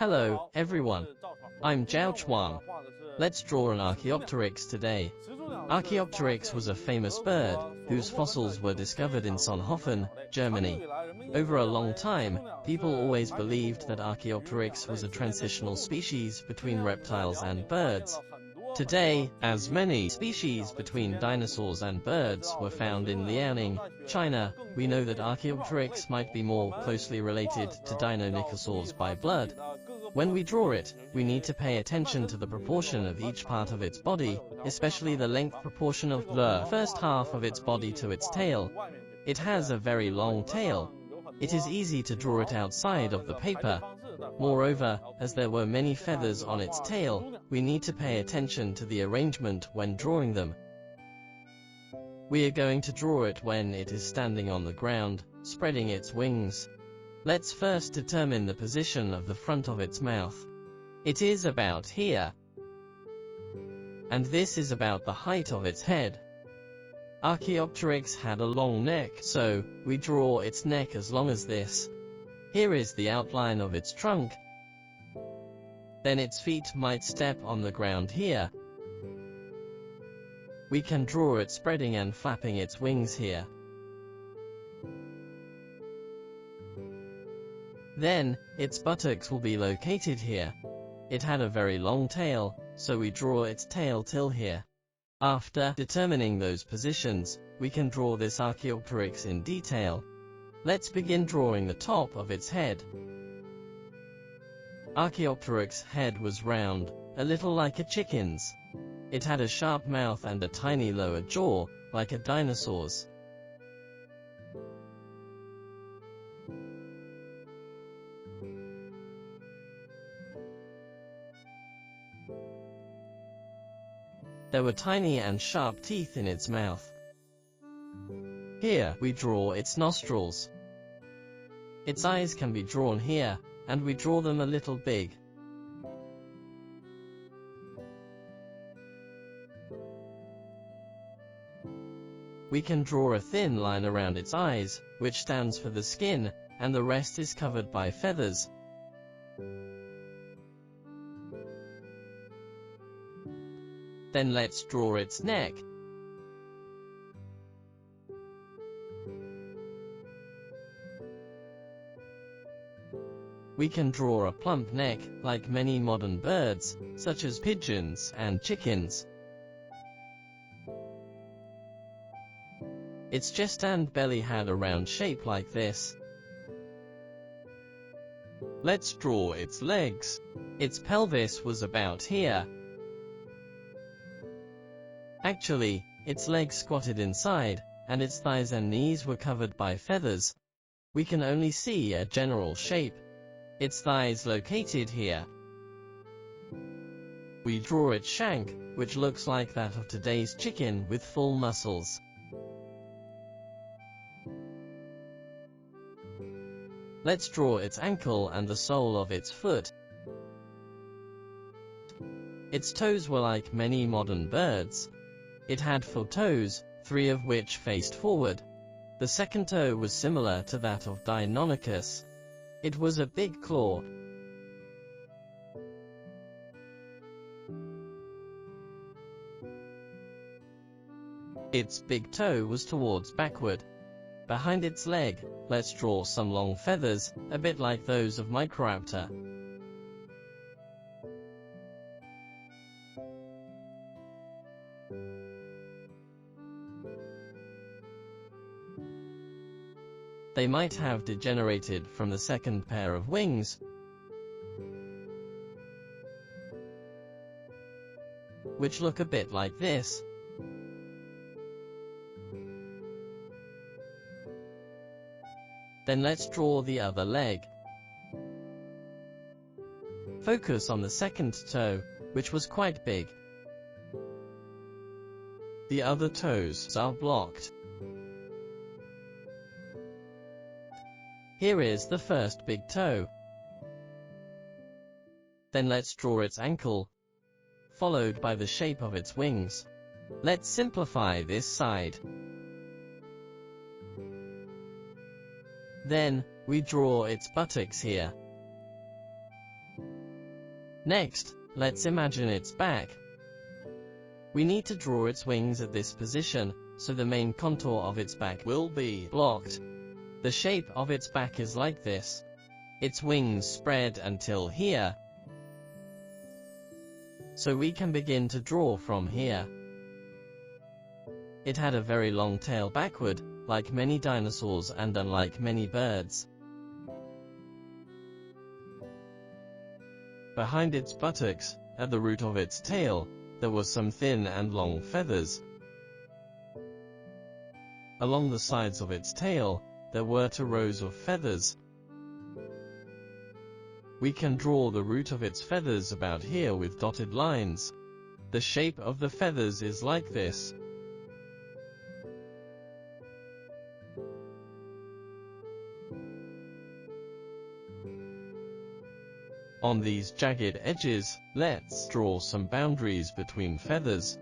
Hello, everyone. I'm ZHAO Chuang. Let's draw an Archaeopteryx today. Archaeopteryx was a famous bird, whose fossils were discovered in Solnhofen, Germany. Over a long time, people always believed that Archaeopteryx was a transitional species between reptiles and birds. Today, as many species between dinosaurs and birds were found in Liaoning, China, we know that Archaeopteryx might be more closely related to deinonychosaurs by blood. When we draw it, we need to pay attention to the proportion of each part of its body, especially the length proportion of the first half of its body to its tail. It has a very long tail. It is easy to draw it outside of the paper. Moreover, as there were many feathers on its tail, we need to pay attention to the arrangement when drawing them. We are going to draw it when it is standing on the ground, spreading its wings. Let's first determine the position of the front of its mouth. It is about here. And this is about the height of its head. Archaeopteryx had a long neck, so we draw its neck as long as this. Here is the outline of its trunk. Then its feet might step on the ground here. We can draw it spreading and flapping its wings here. Then, its buttocks will be located here. It had a very long tail, so we draw its tail till here. After determining those positions, we can draw this Archaeopteryx in detail. Let's begin drawing the top of its head. Archaeopteryx's head was round, a little like a chicken's. It had a sharp mouth and a tiny lower jaw, like a dinosaur's. There were tiny and sharp teeth in its mouth. Here, we draw its nostrils. Its eyes can be drawn here, and we draw them a little big. We can draw a thin line around its eyes, which stands for the skin, and the rest is covered by feathers. Then let's draw its neck. We can draw a plump neck, like many modern birds, such as pigeons and chickens. Its chest and belly had a round shape like this. Let's draw its legs. Its pelvis was about here. Actually, its legs squatted inside, and its thighs and knees were covered by feathers. We can only see a general shape. Its thighs located here. We draw its shank, which looks like that of today's chicken with full muscles. Let's draw its ankle and the sole of its foot. Its toes were like many modern birds. It had 4 toes, 3 of which faced forward. The second toe was similar to that of Deinonychus. It was a big claw. Its big toe was towards backward. Behind its leg, let's draw some long feathers, a bit like those of Microraptor. They might have degenerated from the second pair of wings, which look a bit like this. Then let's draw the other leg. Focus on the second toe, which was quite big. The other toes are blocked. Here is the first big toe. Then let's draw its ankle, followed by the shape of its wings. Let's simplify this side. Then, we draw its buttocks here. Next, let's imagine its back. We need to draw its wings at this position, so the main contour of its back will be blocked. The shape of its back is like this. Its wings spread until here. So we can begin to draw from here. It had a very long tail backward, like many dinosaurs and unlike many birds. Behind its buttocks, at the root of its tail, there were some thin and long feathers. Along the sides of its tail, there were 2 rows of feathers. We can draw the root of its feathers about here with dotted lines. The shape of the feathers is like this. On these jagged edges, let's draw some boundaries between feathers.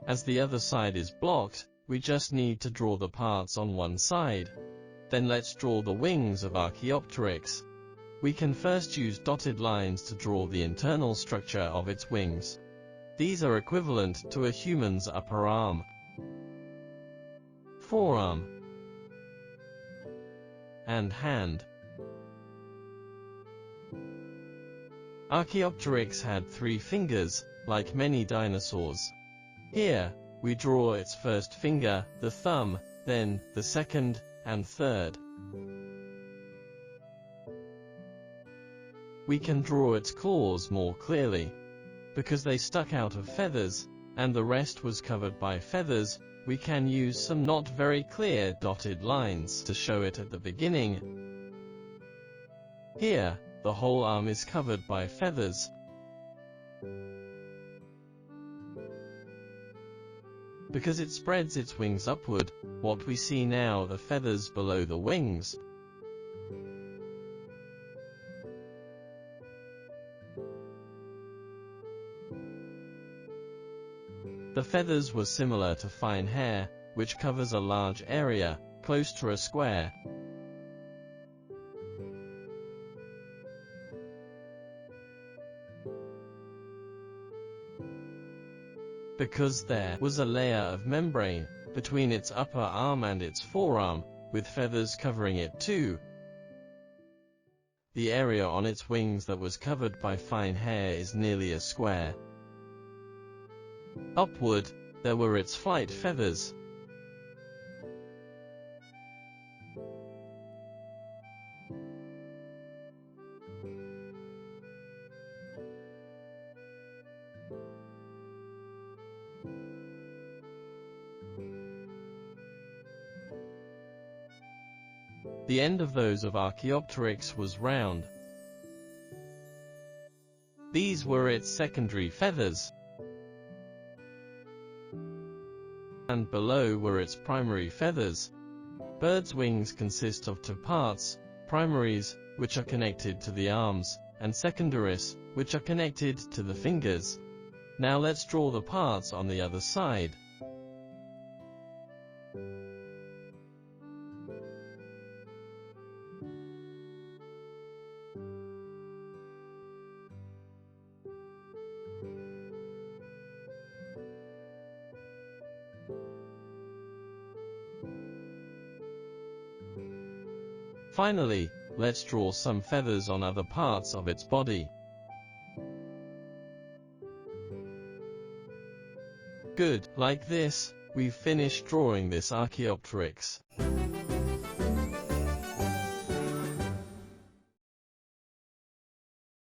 As the other side is blocked, we just need to draw the parts on one side. Then let's draw the wings of Archaeopteryx. We can first use dotted lines to draw the internal structure of its wings. These are equivalent to a human's upper arm, forearm, and hand. Archaeopteryx had 3 fingers, like many dinosaurs. Here, we draw its first finger, the thumb, then the second, and third. We can draw its claws more clearly. Because they stuck out of feathers, and the rest was covered by feathers, we can use some not very clear dotted lines to show it at the beginning. Here, the whole arm is covered by feathers. Because it spreads its wings upward, what we see now are the feathers below the wings. The feathers were similar to fine hair, which covers a large area, close to a square. Because there was a layer of membrane between its upper arm and its forearm, with feathers covering it too. The area on its wings that was covered by fine hair is nearly a square. Upward, there were its flight feathers. The end of those of Archaeopteryx was round. These were its secondary feathers. And below were its primary feathers. Birds' wings consist of 2 parts, primaries, which are connected to the arms, and secondaries, which are connected to the fingers. Now let's draw the parts on the other side. Finally, let's draw some feathers on other parts of its body. Good, like this, we've finished drawing this Archaeopteryx.